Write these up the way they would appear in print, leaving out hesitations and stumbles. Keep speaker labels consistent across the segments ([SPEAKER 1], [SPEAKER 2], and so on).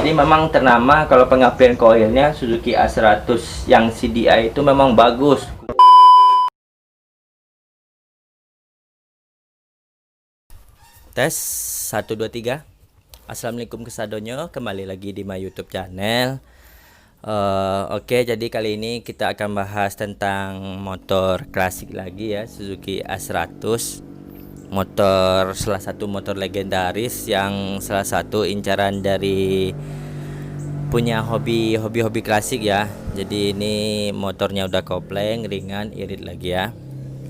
[SPEAKER 1] Jadi memang ternama kalau pengapian koilnya Suzuki A100 yang CDI itu memang bagus. Tes 1 2 3. Assalamualaikum kesadonyo, kembali lagi di my YouTube channel. Oke, jadi kali ini kita akan bahas tentang motor klasik lagi ya, Suzuki A100. Motor salah satu motor legendaris yang salah satu incaran dari punya hobi klasik ya. Jadi ini motornya udah kopling, ringan, irit lagi ya.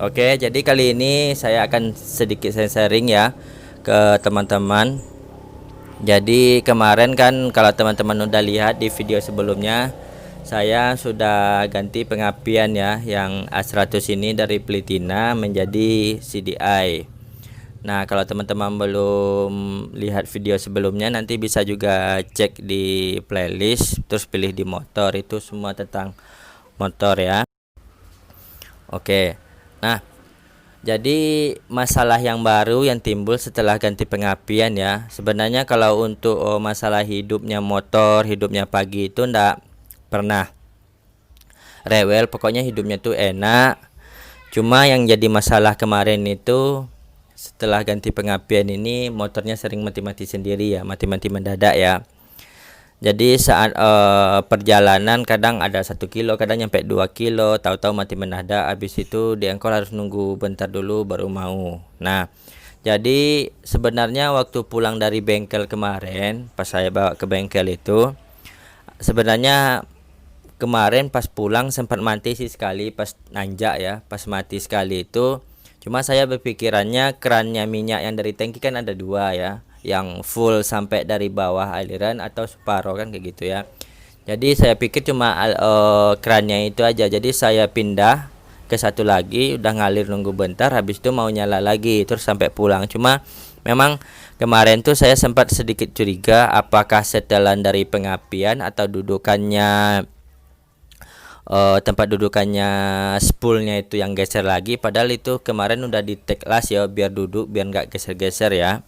[SPEAKER 1] Oke, jadi kali ini saya akan sedikit sharing ya ke teman-teman. Jadi kemarin kan kalau teman-teman udah lihat di video sebelumnya, saya sudah ganti pengapian ya, yang A100 ini dari Plitina menjadi CDI. Nah, kalau teman-teman belum lihat video sebelumnya, nanti bisa juga cek di playlist, terus pilih di motor, itu semua tentang motor ya. Oke. Nah, jadi masalah yang baru yang timbul setelah ganti pengapian ya. Sebenarnya kalau untuk masalah hidupnya motor, hidupnya pagi itu ndak pernah rewel, pokoknya hidupnya tuh enak. Cuma yang jadi masalah kemarin itu setelah ganti pengapian ini motornya sering mati-mati sendiri ya, mati-mati mendadak ya. Jadi saat perjalanan kadang ada 1 kilo, kadang nyampe 2 kilo, tahu-tahu mati mendadak. Habis itu di engkol harus nunggu bentar dulu baru mau. Nah, jadi sebenarnya waktu pulang dari bengkel kemarin, pas saya bawa ke bengkel itu, sebenarnya kemarin pas pulang sempat mati sih sekali pas nanjak ya, pas mati sekali itu. Cuma saya berpikirannya kerannya minyak yang dari tangki kan ada dua ya, yang full sampai dari bawah aliran atau separuh kan kayak gitu ya. Jadi saya pikir cuma kerannya itu aja. Jadi saya pindah ke satu lagi, udah ngalir nunggu bentar, habis itu mau nyala lagi terus sampai pulang. Cuma memang kemarin tuh saya sempat sedikit curiga apakah setelan dari pengapian atau dudukannya tempat dudukannya spoolnya itu yang geser lagi, padahal itu kemarin udah di take las ya biar duduk biar nggak geser-geser ya.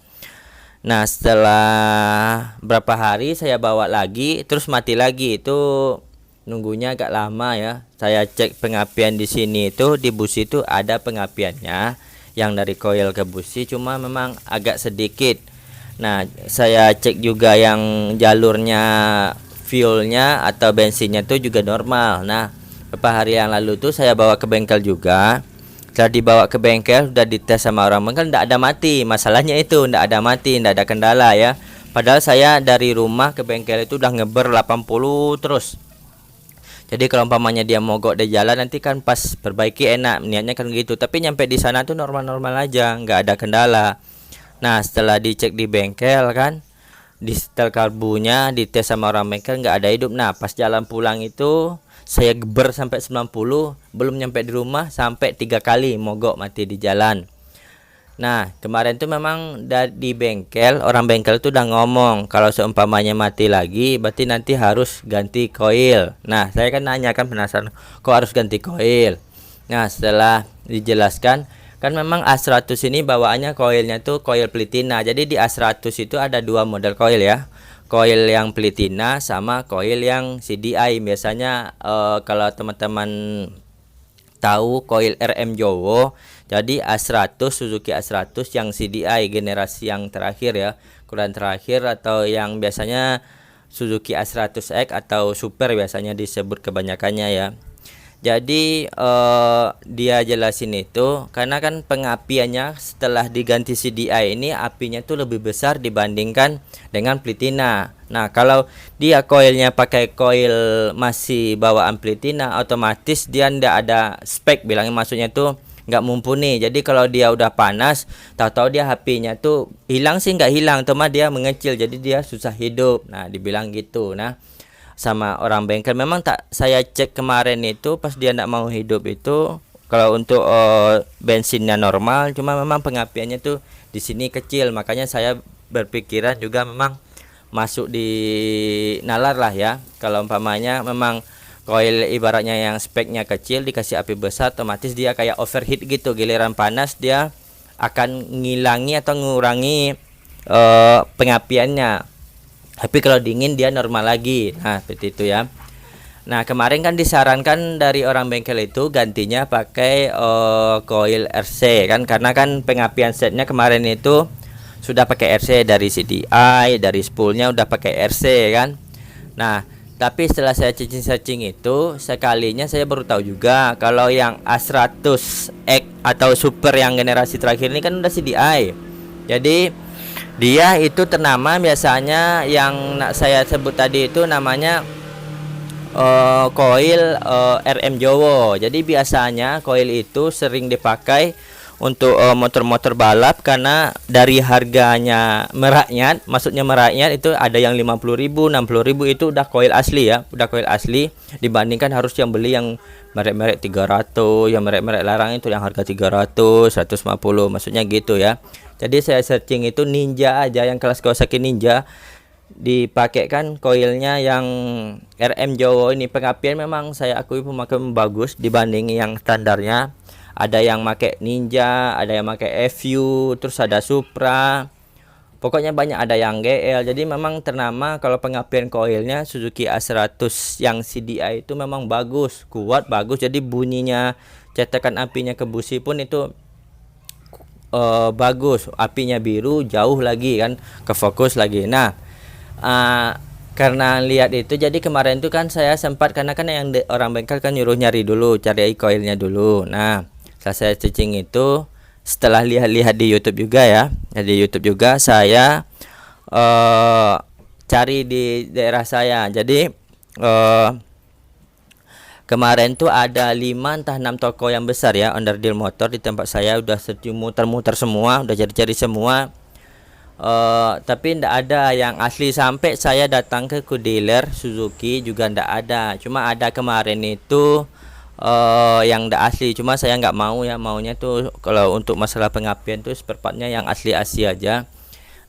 [SPEAKER 1] Nah, setelah berapa hari saya bawa lagi terus mati lagi, itu nunggunya agak lama ya. Saya cek pengapian di sini itu, di busi itu ada pengapiannya yang dari coil ke busi, cuma memang agak sedikit. Nah, saya cek juga yang jalurnya fuelnya atau bensinnya tuh juga normal. Nah, beberapa hari yang lalu tuh saya bawa ke bengkel juga. Setelah dibawa ke bengkel, udah dites sama orang bengkel, ndak ada mati. Masalahnya itu ndak ada mati, ndak ada kendala ya. Padahal saya dari rumah ke bengkel itu udah ngeber 80 terus. Jadi kalau umpamanya dia mogok di jalan nanti kan pas perbaiki enak, niatnya kan gitu. Tapi nyampe di sana tuh normal-normal aja, nggak ada kendala. Nah, setelah dicek di bengkel kan, di setel karbunya dites sama orang bengkel nggak ada hidup. Nah, pas jalan pulang itu saya geber sampai 90, belum nyampe di rumah sampai 3 kali mogok mati di jalan. Nah, kemarin tuh memang di bengkel, orang bengkel tuh udah ngomong kalau seumpamanya mati lagi berarti nanti harus ganti koil. Nah, saya kan nanya, kan penasaran kok harus ganti koil. Nah, setelah dijelaskan, kan memang A100 ini bawaannya koilnya tuh koil Plitina. Jadi di A100 itu ada dua model koil ya. Koil yang Plitina sama koil yang CDI. Biasanya kalau teman-teman tahu koil RM Jowo, jadi A100 Suzuki A100 yang CDI generasi yang terakhir ya, ukuran terakhir, atau yang biasanya Suzuki A100X atau Super biasanya disebut kebanyakannya ya. Jadi dia jelasin itu karena kan pengapiannya setelah diganti CDI ini apinya tuh lebih besar dibandingkan dengan Plitina. Nah, kalau dia koilnya pakai koil masih bawaan Plitina, otomatis dia ndak ada spek, bilangnya maksudnya tuh nggak mumpuni. Jadi kalau dia udah panas, tahu-tahu dia apinya tuh hilang sih nggak hilang, cuma dia mengecil, jadi dia susah hidup. Nah, dibilang gitu. Nah, sama orang bengkel memang tak saya cek kemarin itu pas dia ndak mau hidup itu, kalau untuk bensinnya normal, cuma memang pengapiannya tuh di sini kecil, makanya saya berpikiran juga memang masuk di nalar lah ya. Kalau umpamanya memang koil ibaratnya yang speknya kecil dikasih api besar, otomatis dia kayak overheat gitu, giliran panas dia akan ngilangi atau ngurangi pengapiannya. Tapi kalau dingin dia normal lagi. Nah, seperti itu ya. Nah, kemarin kan disarankan dari orang bengkel itu gantinya pakai coil RC kan, karena kan pengapian setnya kemarin itu sudah pakai RC dari CDI, dari spoolnya udah pakai RC kan. Nah, tapi setelah saya searching itu, sekalinya saya baru tahu juga kalau yang A100X atau Super yang generasi terakhir ini kan udah CDI. Jadi dia itu ternama biasanya yang saya sebut tadi itu namanya coil RM Jowo. Jadi biasanya coil itu sering dipakai untuk motor-motor balap karena dari harganya merakyat, maksudnya merakyat itu ada yang 50.000, 60.000 itu udah coil asli ya, udah coil asli, dibandingkan harus yang beli yang merek-merek 300, yang merek-merek larang itu yang harga 300, 150, maksudnya gitu ya. Jadi saya searching itu Ninja aja, yang kelas Kawasaki Ninja dipakai kan koilnya yang RM Jowo ini. Pengapian memang saya akui pemakaian bagus dibanding yang standarnya. Ada yang pakai Ninja, ada yang pakai FU, terus ada Supra, pokoknya banyak, ada yang GL. Jadi memang ternama kalau pengapian koilnya Suzuki A100 yang CDI itu memang bagus, kuat, bagus. Jadi bunyinya, cetakan apinya ke busi pun itu bagus, apinya biru jauh lagi kan, ke fokus lagi. Nah, karena lihat itu, jadi kemarin itu kan saya sempat, karena kan yang orang bengkel kan nyuruh nyari dulu, cari koilnya dulu. Nah, setelah saya cacing itu, setelah lihat-lihat di YouTube juga ya, di YouTube juga saya cari di daerah saya. Jadi kemarin tuh ada 5 entah 6 toko yang besar ya onderdil motor di tempat saya, udah muter-muter semua, udah cari-cari semua. Tapi ndak ada yang asli, sampai saya datang ke dealer Suzuki juga ndak ada. Cuma ada kemarin itu yang ndak asli, cuma saya nggak mau ya, maunya tuh kalau untuk masalah pengapian tuh spare partnya yang asli aja.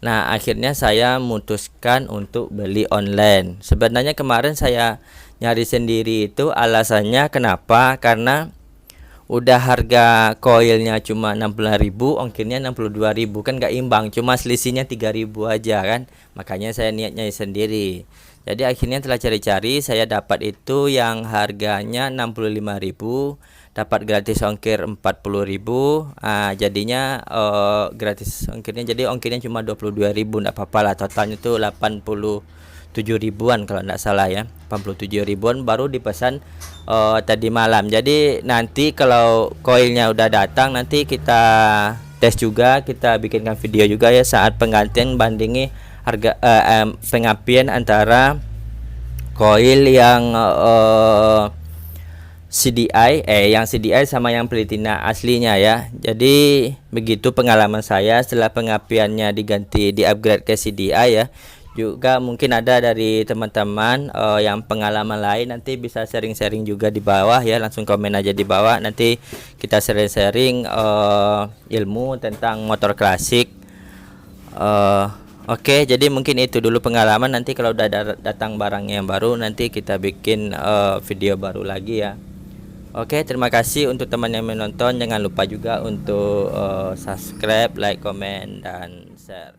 [SPEAKER 1] Nah, akhirnya saya memutuskan untuk beli online. Sebenarnya kemarin saya nyari sendiri itu alasannya kenapa, karena udah harga koilnya cuma 60.000, ongkirnya 62.000, kan gak imbang, cuma selisihnya 3.000 aja kan. Makanya saya niatnya sendiri. Jadi akhirnya setelah cari-cari saya dapat itu yang harganya 65.000, dapat gratis ongkir 40.000. Jadinya gratis ongkirnya, jadi ongkirnya cuma 22.000, enggak apa-apa lah. Totalnya tuh 87 ribuan kalau enggak salah ya, 87 ribuan baru dipesan tadi malam. Jadi nanti kalau koilnya udah datang, nanti kita tes juga, kita bikinkan video juga ya saat penggantian, bandingi harga pengapian antara koil yang CDI yang CDI sama yang Pelitina aslinya ya. Jadi begitu pengalaman saya setelah pengapiannya diganti, di-upgrade ke CDI ya. Juga mungkin ada dari teman-teman yang pengalaman lain, nanti bisa sharing-sharing juga di bawah ya, langsung komen aja di bawah, nanti kita sharing-sharing ilmu tentang motor klasik. Oke, jadi mungkin itu dulu pengalaman. Nanti kalau udah datang barangnya yang baru, nanti kita bikin video baru lagi ya. Oke, terima kasih untuk teman yang menonton. Jangan lupa juga untuk subscribe, like, komen, dan share.